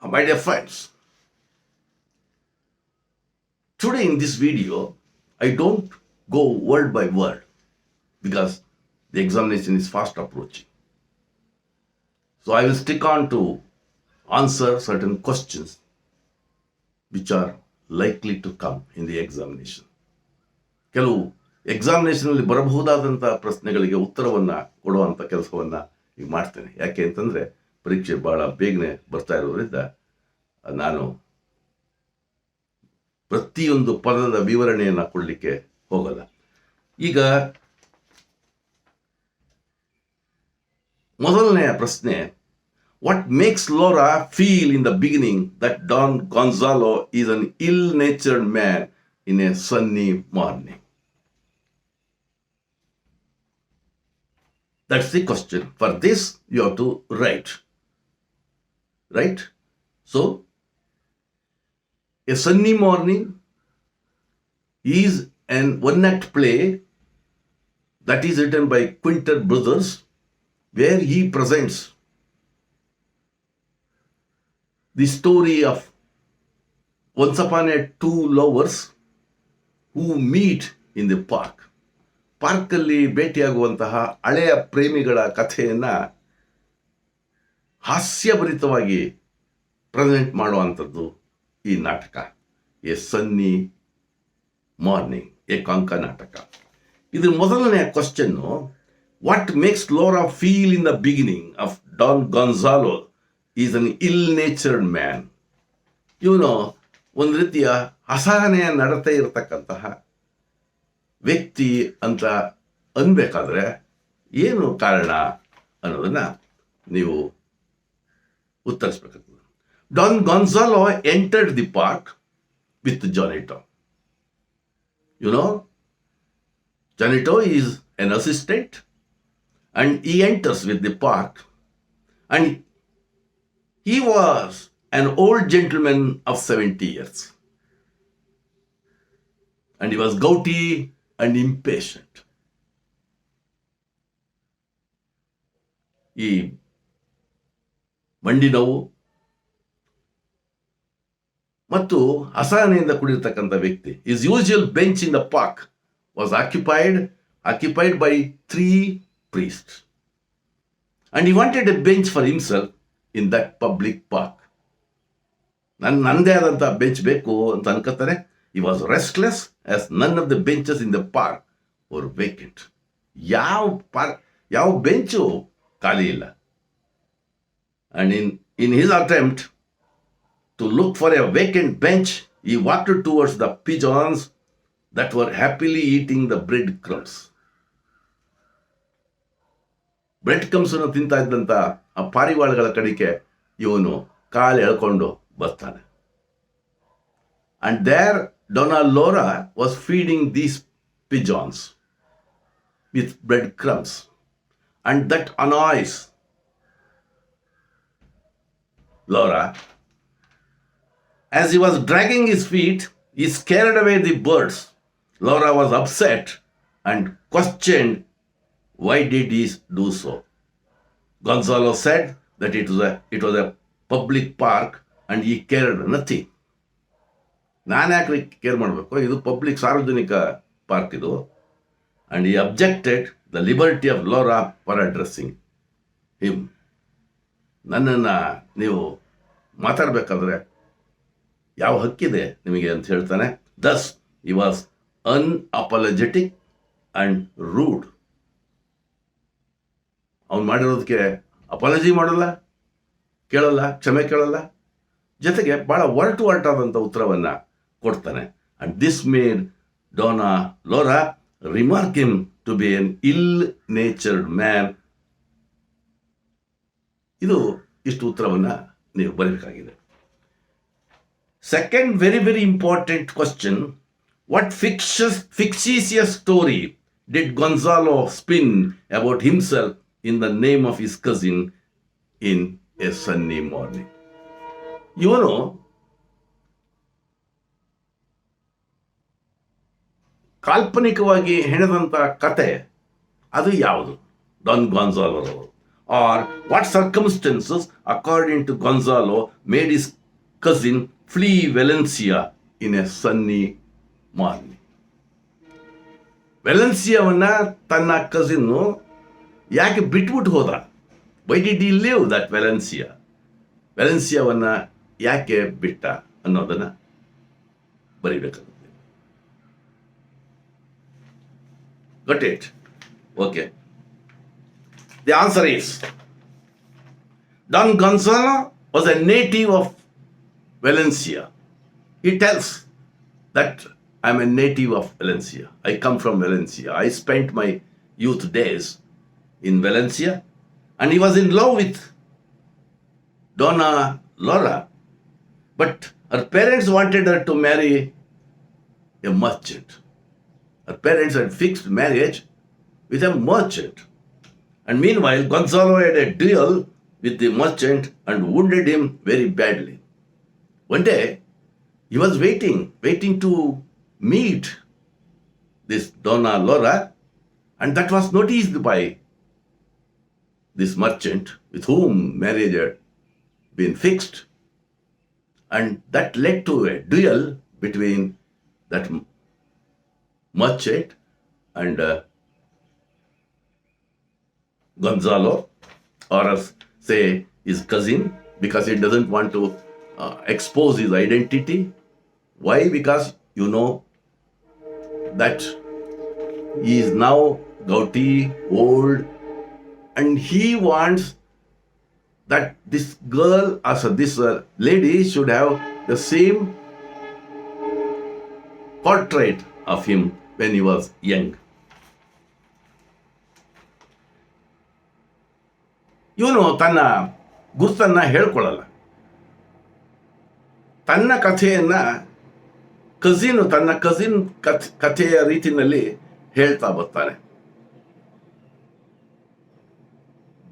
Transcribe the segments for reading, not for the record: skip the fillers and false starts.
My dear friends, today in this video, I don't go word by word because the examination is fast approaching. So I will stick on to answer certain questions which are likely to come in the examination. ಕೆಲವು ಎಕ್ಸಾಮಿನೇಷನಲ್ಲಿ ಬರಬಹುದಾದಂಥ ಪ್ರಶ್ನೆಗಳಿಗೆ ಉತ್ತರವನ್ನು ಕೊಡುವಂಥ ಕೆಲಸವನ್ನು ಈಗ ಮಾಡ್ತೇನೆ. ಯಾಕೆ ಅಂತಂದರೆ ಪರೀಕ್ಷೆ ಭಾಳ ಬೇಗನೆ ಬರ್ತಾ ಇರೋದ್ರಿಂದ ನಾನು ಪ್ರತಿಯೊಂದು ಪದದ ವಿವರಣೆಯನ್ನು ಕೊಡಲಿಕ್ಕೆ ಹೋಗಲ್ಲ. ಈಗ ಮೊದಲನೆಯ ಪ್ರಶ್ನೆ, what makes Laura feel in the beginning that Don Gonzalo is an ill natured man in a sunny morning? That's the question. For this, you have to write. Right? So, a sunny morning is an one-act play that is written by Quinter Brothers, where he presents the story of once upon a two lovers who meet in the park. ಪಾರ್ಕಲ್ಲಿ ಭೇಟಿಯಾಗುವಂತಹ ಹಳೆಯ ಪ್ರೇಮಿಗಳ ಕಥೆಯನ್ನು ಹಾಸ್ಯಭರಿತವಾಗಿ present ಮಾಡುವಂಥದ್ದು ಈ ನಾಟಕ, A Sunny morning, ಏಕಾಂಕ ನಾಟಕ. ಇದ್ರ ಮೊದಲನೆಯ question, what makes Laura feel in the beginning of Don Gonzalo is an ill natured man. ಇವನು ಒಂದು ರೀತಿಯ ಅಸಹನೆಯ ನಡತೆ ಇರತಕ್ಕಂತಹ ವ್ಯಕ್ತಿ ಅಂತ ಅನ್ಬೇಕಾದ್ರೆ ಏನು ಕಾರಣ ಅನ್ನೋದನ್ನ ನೀವು ಉತ್ತರಿಸಬೇಕಾಗ್ತದೆ. Don Gonzalo entered the park with Juanito. Juanito is an assistant and he enters with the park, and he was an old gentleman of 70 years, and he was gouty and impatient. ಈ ಮಂಡಿ ನೋವು ಮತ್ತು ಅಸಹನೆಯಿಂದ ಕೂಡಿರ್ತಕ್ಕಂಥ ವ್ಯಕ್ತಿ. His usual bench in the park was occupied by 3 priests, and he wanted a bench for himself in that public park. ನಂದೇ ಆದಂಥ bench ಬೇಕು ಅಂತ ಅನ್ಕೋತಾನೆ. He was restless as none of the benches in the park were vacant. ಯಾವ bench ಖಾಲಿ ಇಲ್ಲ. And in his attempt to look for a vacant bench, he walked towards the pigeons that were happily eating the bread crumbs. Bread crumbs ಅನ್ನು ತಿಂತಾ ಇದ್ದಂಥ ಆ ಪಾರಿವಾಳಗಳ ಕಡೆಗೆ ಇವನು ಕಾಲು ಎಳ್ಕೊಂಡು ಬರ್ತಾನೆ. And there Donna Laura was feeding these pigeons with bread crumbs, and that annoys Laura. As he was dragging his feet, he scared away the birds. Laura was upset and questioned why did he do so. Gonzalo said that it was a public park and he cared nothing. ನಾನು ಯಾಕೆ care ಮಾಡಬೇಕು, ಇದು public ಸಾರ್ವಜನಿಕ park ಇದು. And ಈ objected the liberty of ಲೋರಾ for addressing him. ನನ್ನನ್ನು ನೀವು ಮಾತಾಡಬೇಕಾದ್ರೆ ಯಾವ ಹಕ್ಕಿದೆ ನಿಮಗೆ ಅಂತ ಹೇಳ್ತಾನೆ. ದಸ್ ಹಿ ವಾಸ್ ಅನ್ಅಪಾಲಜೆಟಿಕ್ ಆ್ಯಂಡ್ ರೂಡ್. ಅವನು ಮಾಡಿರೋದಕ್ಕೆ ಅಪಾಲಜಿ ಮಾಡಲ್ಲ, ಕೇಳಲ್ಲ, ಕ್ಷಮೆ ಕೇಳಲ್ಲ, ಜೊತೆಗೆ ಭಾಳ ಒರಟಾದಂಥ ಉತ್ತರವನ್ನು ಕೊಡ್ತಾನೆ. And this made Donna Laura remark him to be an ill natured man. ಇಷ್ಟು ಉತ್ತರವನ್ನು ನೀವು ಬರಬೇಕಾಗಿದೆ. Second very very important question, what fictitious story did Gonzalo spin about himself in the name of his cousin in a sunny morning? ಇವನು ಕಾಲ್ಪನಿಕವಾಗಿ ಹೆಣೆದಂಥ ಕತೆ ಅದು ಯಾವುದು? Don ಗಾನ್ಜಾಲೋ. Or what circumstances, according to Gonzalo, made his cousin flee Valencia in a sunny morning. ವೆಲೆನ್ಸಿಯಾವನ್ನ ತನ್ನ cousin ಯಾಕೆ ಬಿಟ್ಬಿಟ್ಟು ಹೋದ? Why did he leave that ವೆಲೆನ್ಸಿಯಾವನ್ನ ಯಾಕೆ ಬಿಟ್ಟ ಅನ್ನೋದನ್ನ ಬರಿಬೇಕಾಗುತ್ತೆ. Got it? Okay. The answer is Don Gonzalo was a native of Valencia. He tells that I'm a native of Valencia. I come from Valencia. I spent my youth days in Valencia, and he was in love with Donna Laura, but her parents wanted her to marry a merchant. Her parents had fixed marriage with a merchant. And meanwhile, Gonzalo had a duel with the merchant and wounded him very badly. One day, he was waiting to meet this Donna Laura, and that was noticed by this merchant with whom marriage had been fixed, and that led to a duel between that merchant and Gonzalo, or as say his cousin, because he doesn't want to expose his identity. Why? Because you know that he is now gouty, old, and he wants that this girl, this lady should have the same portrait of him when he was young. ಇವನು ತನ್ನ ಗುರ್ತನ್ನ ಹೇಳ್ಕೊಳ್ಳಲ್ಲ. ತನ್ನ ಕಥೆಯನ್ನ ತನ್ನ cousin ಕಥೆಯ ರೀತಿಯಲ್ಲಿ ಹೇಳ್ತಾ ಬರ್ತಾನೆ.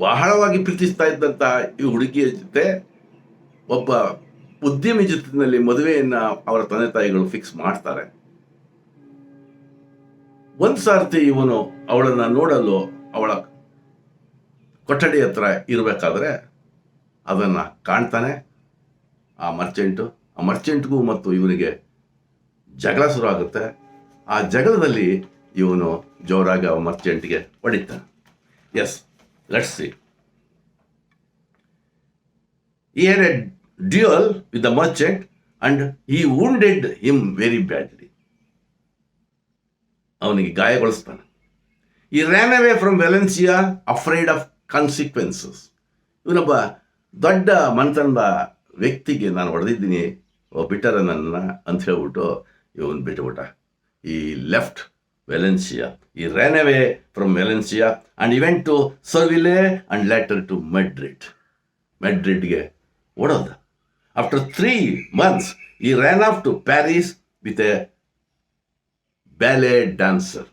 ಬಹಳವಾಗಿ ಪ್ರೀತಿಸ್ತಾ ಇದ್ದಂತ ಈ ಹುಡುಗಿಯ ಜೊತೆ ಒಬ್ಬ ಉದ್ಯಮಿ ಜೊತೆಯಲ್ಲಿ ಮದುವೆಯನ್ನ ಅವರ ತಂದೆ ತಾಯಿಗಳು ಫಿಕ್ಸ್ ಮಾಡ್ತಾರೆ. ಒಂದ್ ಸಾರ್ತಿ ಇವನು ಅವಳನ್ನ ನೋಡಲು ಅವಳ ಕೊಠಡಿ ಹತ್ರ ಇರಬೇಕಾದ್ರೆ ಅದನ್ನ ಕಾಣ್ತಾನೆ ಆ ಮರ್ಚೆಂಟ್ಗೂ ಮತ್ತು ಇವನಿಗೆ ಜಗಳ ಶುರು ಆಗುತ್ತೆ. ಆ ಜಗಳದಲ್ಲಿ ಇವನು ಜೋರಾಗಿ ಆ ಮರ್ಚೆಂಟ್ಗೆ ಹೊಡಿತಾನೆ. Yes, let's see. He had a duel with the merchant and he wounded him very badly. ಅವನಿಗೆ ಗಾಯಗೊಳಿಸ್ತಾನೆ. He ran away from Valencia afraid of consequences. ಇವನೊಬ್ಬ ದೊಡ್ಡ ಮನತನದ ವ್ಯಕ್ತಿಗೆ ನಾನು ಹೊಡೆದಿದ್ದೀನಿ, ಬಿಟ್ಟರೆ ನನ್ನ ಅಂತ ಹೇಳ್ಬಿಟ್ಟು ಇವನು ಬಿಟ್ಟುಬಿಟ್ಟ. He left Valencia. He ran away from Valencia and he went to Seville and later to Madrid. Madridಗೆ ಓಡೋದ. After 3 months, he ran off to Paris with a ballet dancer.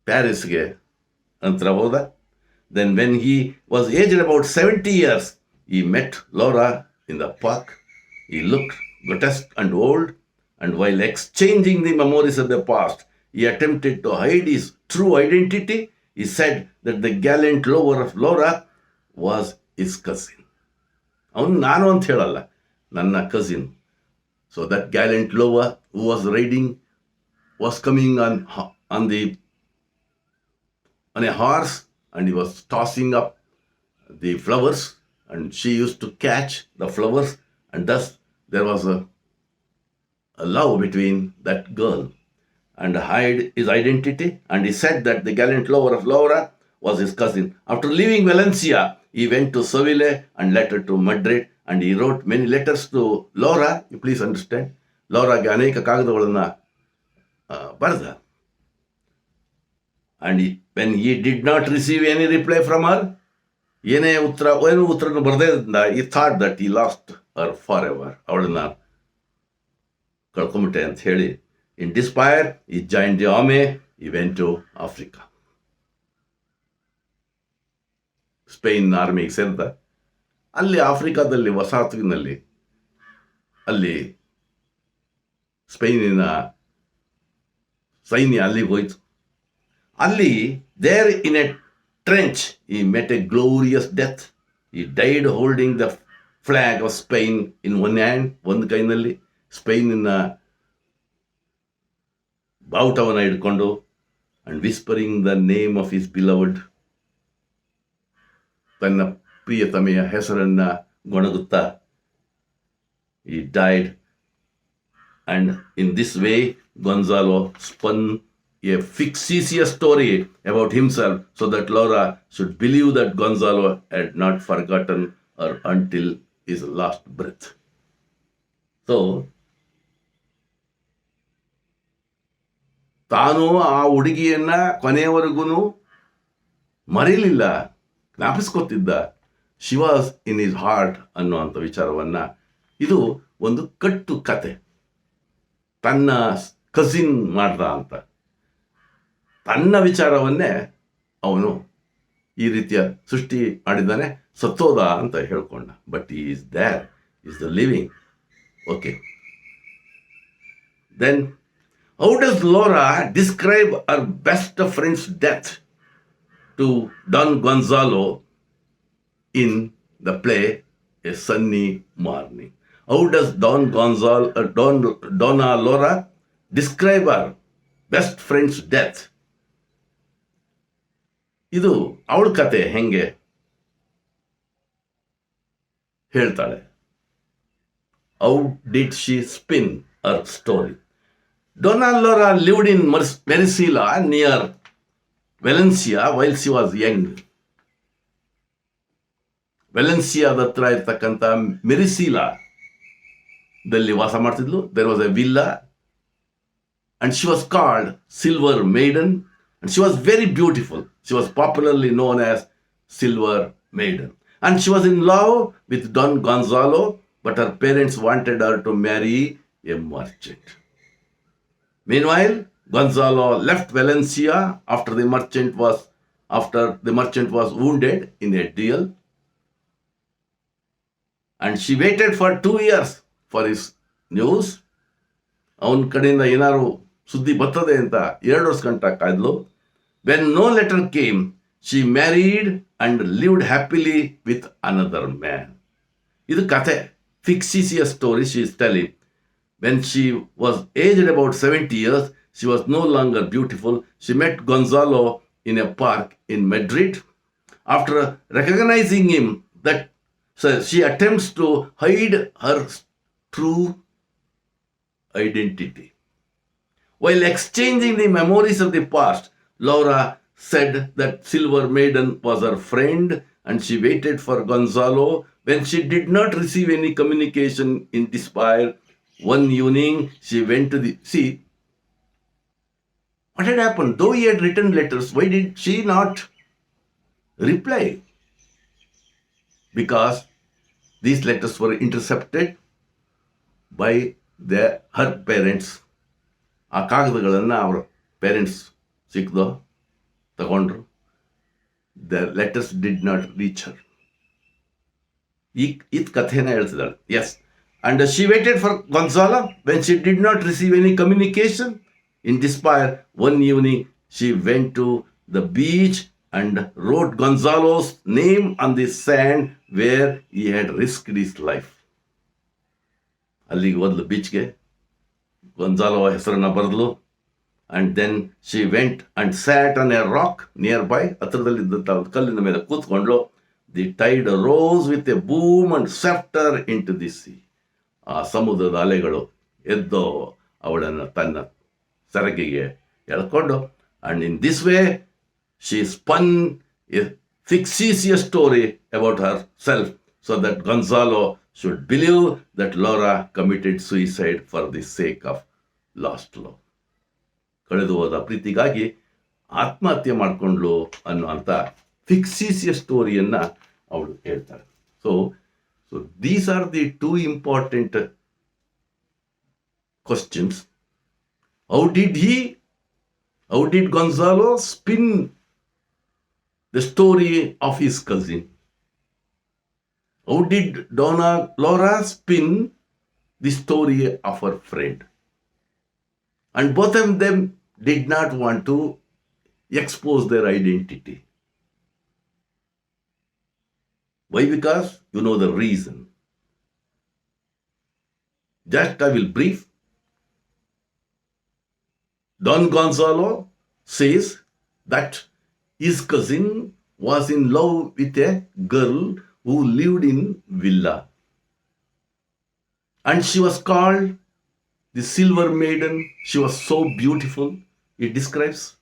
Parisಗೆ ನಂತರ ಹೋದ. Then when he was aged about 70 years, he met Laura in the park. He looked grotesque and old, and while exchanging the memories of the past, he attempted to hide his true identity. He said that the gallant lover of Laura was his cousin. ಅವನು ನಾನು ಅಂತ ಹೇಳಲ್ಲ, ನನ್ನ cousin. So that gallant lover who was coming on a horse, and he was tossing up the flowers, and she used to catch the flowers, and thus there was a love between that girl, and hide his identity. And he said that the gallant lover of Laura was his cousin. After leaving Valencia, he went to Seville and later to Madrid, and he wrote many letters to Laura. You please understand, Lauraಗೆ ಅನೇಕ ಕಾಗದಗಳನ್ನು ಬರೆದ. And when he did not receive any reply from her, ಏನು ಉತ್ತರನು ಬರದೇದಿಂದ he thought that he lost her forever. ಅವಳನ್ನ ಕಳ್ಕೊಂಬಿಟ್ಟೆ ಅಂತ ಹೇಳಿ, in despair, he joined the army. He went to Africa. Spain ಆರ್ಮಿಗೆ ಸೇರಿದ. ಅಲ್ಲಿ ಆಫ್ರಿಕಾದಲ್ಲಿ ವಸಾಹತಿನಲ್ಲಿ ಅಲ್ಲಿ ಸ್ಪೇನಿನ ಸೈನ್ಯ ಅಲ್ಲಿಗೆ ಹೋಯ್ತು. ಅಲ್ಲಿ there in a trench he met a glorious death. He died holding the flag of Spain in one hand, ಒಂದು ಕೈನಲ್ಲಿ ಸ್ಪೈನಿನ ಬಾವುಟವನ್ನು ಹಿಡ್ಕೊಂಡು, and whispering the name of his beloved, ತನ್ನ ಪ್ರಿಯತಮೆಯ ಹೆಸರನ್ನ ಗೊಣಗುತ್ತಾ he died. And in this way Gonzalo spun a fictitious story about himself so that Laura should believe that Gonzalo had not forgotten her until his last breath. So ತಾನು ಆ ಹುಡುಗಿಯನ್ನ ಕೊನೆಯವರೆಗೂ ಮರೀಲಿಲ್ಲ, ಜ್ಞಾಪಿಸ್ಕೊತಿದ್ದ. She was in his heart ಅನ್ನುವಂಥ ವಿಚಾರವನ್ನ, ಇದು ಒಂದು ಕಟ್ಟು ಕತೆ. ತನ್ನ ಕಸಿನ್ ಮಾಡ್ದ ಅಂತ ತನ್ನ ವಿಚಾರವನ್ನೇ ಅವನು ಈ ರೀತಿಯ ಸೃಷ್ಟಿ ಮಾಡಿದ್ದಾನೆ. ಸತ್ತೋದ ಅಂತ ಹೇಳ್ಕೊಂಡ, but he is there, is the living. Okay, then how does Laura describe her best friend's death to Don Gonzalo in the play A Sunny Morning? How does Donna Laura describe her best friend's death? ಇದು ಅವಳ ಕತೆ ಹೆಂಗೆ ಹೇಳ್ತಾಳೆ. How did she spin her story? Donna Laura lived in Maricela near Valencia while she was young. ವೆಲೆನ್ಸಿಯಾದ ಹತ್ರ ಇರ್ತಕ್ಕಂಥ ಮೆರಿಸಿಲಾದಲ್ಲಿ ವಾಸ ಮಾಡ್ತಿದ್ಲು. There was a villa and she was called Silver Maiden and she was very beautiful. She was popularly known as Silver Maiden and she was in love with Don Gonzalo, but her parents wanted her to marry a merchant. Meanwhile, Gonzalo left Valencia after the merchant was wounded in a duel, and she waited for 2 years for his news. ಅವನ ಕಡೆಯಿಂದ ಏನಾರು ಸುದ್ದಿ ಬರ್ತದೆ ಅಂತ 2 ವರ್ಷ ಗಂಟ ಕಾಯ್ದಲು. When no letter came, she married and lived happily with another man. ಇದು ಕತೆ, fictitious story she is telling. When she was aged about 70 years, she was no longer beautiful. She met Gonzalo in a park in Madrid. After recognizing him, she attempts to hide her true identity. While exchanging the memories of the past, Laura said that Silver Maiden was her friend and she waited for Gonzalo. When she did not receive any communication in despair, one evening she went to see what had happened. Though he had written letters, why did she not reply? Because these letters were intercepted by her parents. ಆ ಕಾಗದಗಳನ್ನು ಅವರ parents ತಗೊಂಡ್ರು. The letters did not reach her. ಈ ಕಥೆನ ಹೇಳ್ತಿದ್ದಾಳೆ. S. And she waited for Gonzalo. When she did not receive any communication, in despair, one evening she went to the beach and wrote Gonzalo's name on the sand where he had risked his life. ಅಲ್ಲಿಗೆ ಹೋದ್ಲು, ಬೀಚ್ಗೆ, Gonzalo ಹೆಸರನ್ನ ಬರೆದ್ಲು. And then she went and sat on a rock nearby. ಹತ್ರದಲ್ಲಿದ್ದಂಥ ಒಂದು ಕಲ್ಲಿನ ಮೇಲೆ ಕೂತ್ಕೊಂಡ್ಲು. The tide rose with a boom and swept her into the sea. ಆ ಸಮುದ್ರದ ಅಲೆಗಳು ಎದ್ದು ಅವಳನ್ನು ತನ್ನ ಸೆರಗಿಗೆ ಎಳ್ಕೊಂಡು, and in this way she spun a fictitious story about herself so that Gonzalo should believe that Laura committed suicide for the sake of lost love. ಕಳೆದು ಹೋದ ಪ್ರೀತಿಗಾಗಿ ಆತ್ಮಹತ್ಯೆ ಮಾಡಿಕೊಂಡ್ಲು ಅನ್ನುವಂಥ ಫಿಕ್ಸಿಸಿಯಸ್ ಸ್ಟೋರಿಯನ್ನ ಅವಳು ಹೇಳ್ತಾಳೆ. So these are the two important questions. How did Gonzalo spin the story of his cousin? How did Donna Laura spin the story of her friend? And both of them did not want to expose their identity. Why? Because you know the reason. Just I will brief. Don Gonzalo says that his cousin was in love with a girl who lived in villa, and she was called the Silver Maiden. She was so beautiful, it describes.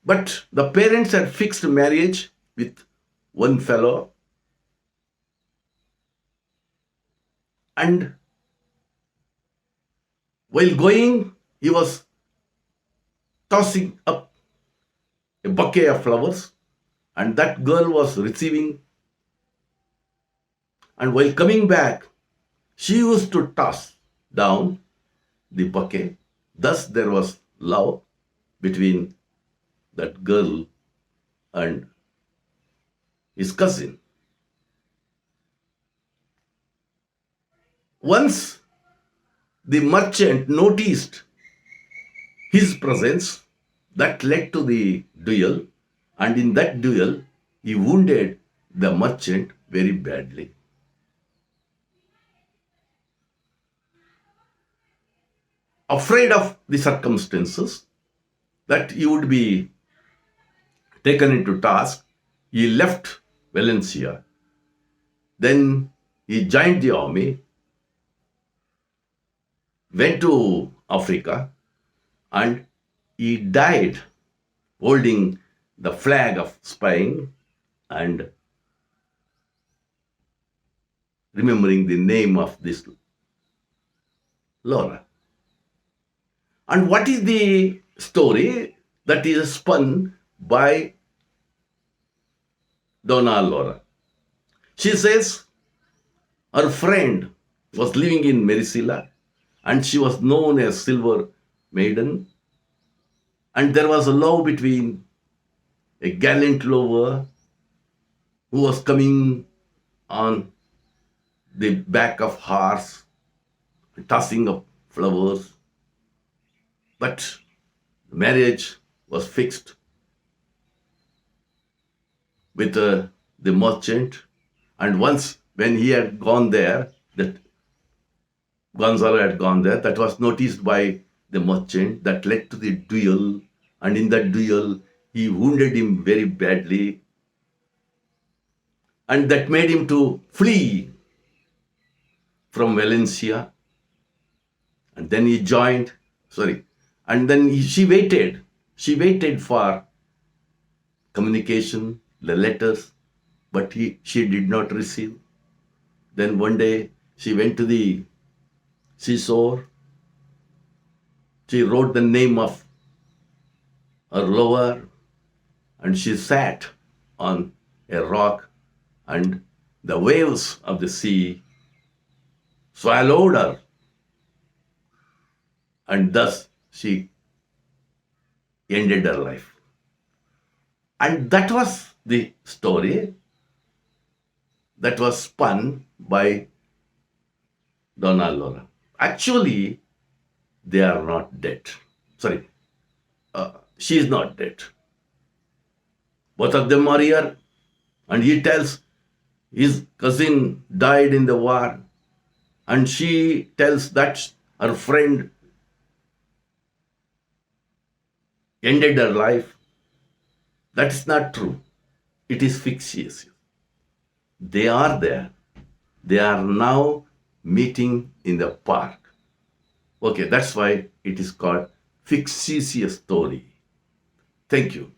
But the parents had fixed marriage with one fellow, and while going, he was tossing up a bouquet of flowers, and that girl was receiving. And while coming back, she used to toss down the bouquet. Thus, there was love between that girl and his cousin. Once the merchant noticed his presence, that led to the duel, and in that duel, he wounded the merchant very badly. Afraid of the circumstances that he would be taken into task, he left Valencia. Then he joined the army, went to Africa, and he died holding the flag of spying and remembering the name of this Laura. And what is the story that is spun by Donna Laura? She says her friend was living in Merisila, and she was known as Silver Maiden, and there was a love between a gallant lover who was coming on the back of horse, tossing up flowers. But marriage was fixed with the merchant, and once when he had gone there, that Gonzalo had gone there, that was noticed by the merchant, that led to the duel, and in that duel he wounded him very badly, and that made him to flee from Valencia. And then he joined, and then she waited for communication, the letters, but she did not receive. Then one day she went to the seashore. She wrote the name of her lover, and she sat on a rock, and the waves of the sea swallowed her, and thus she ended her life. And that was the story that was spun by Donna Laura. Actually, they are not dead. She is not dead. Both of them are here, and he tells his cousin died in the war, and she tells that her friend ended her life. That is not true. It is fictitious. They are there. They are now meeting in the park. Okay, that's why it is called fictitious story. Thank you.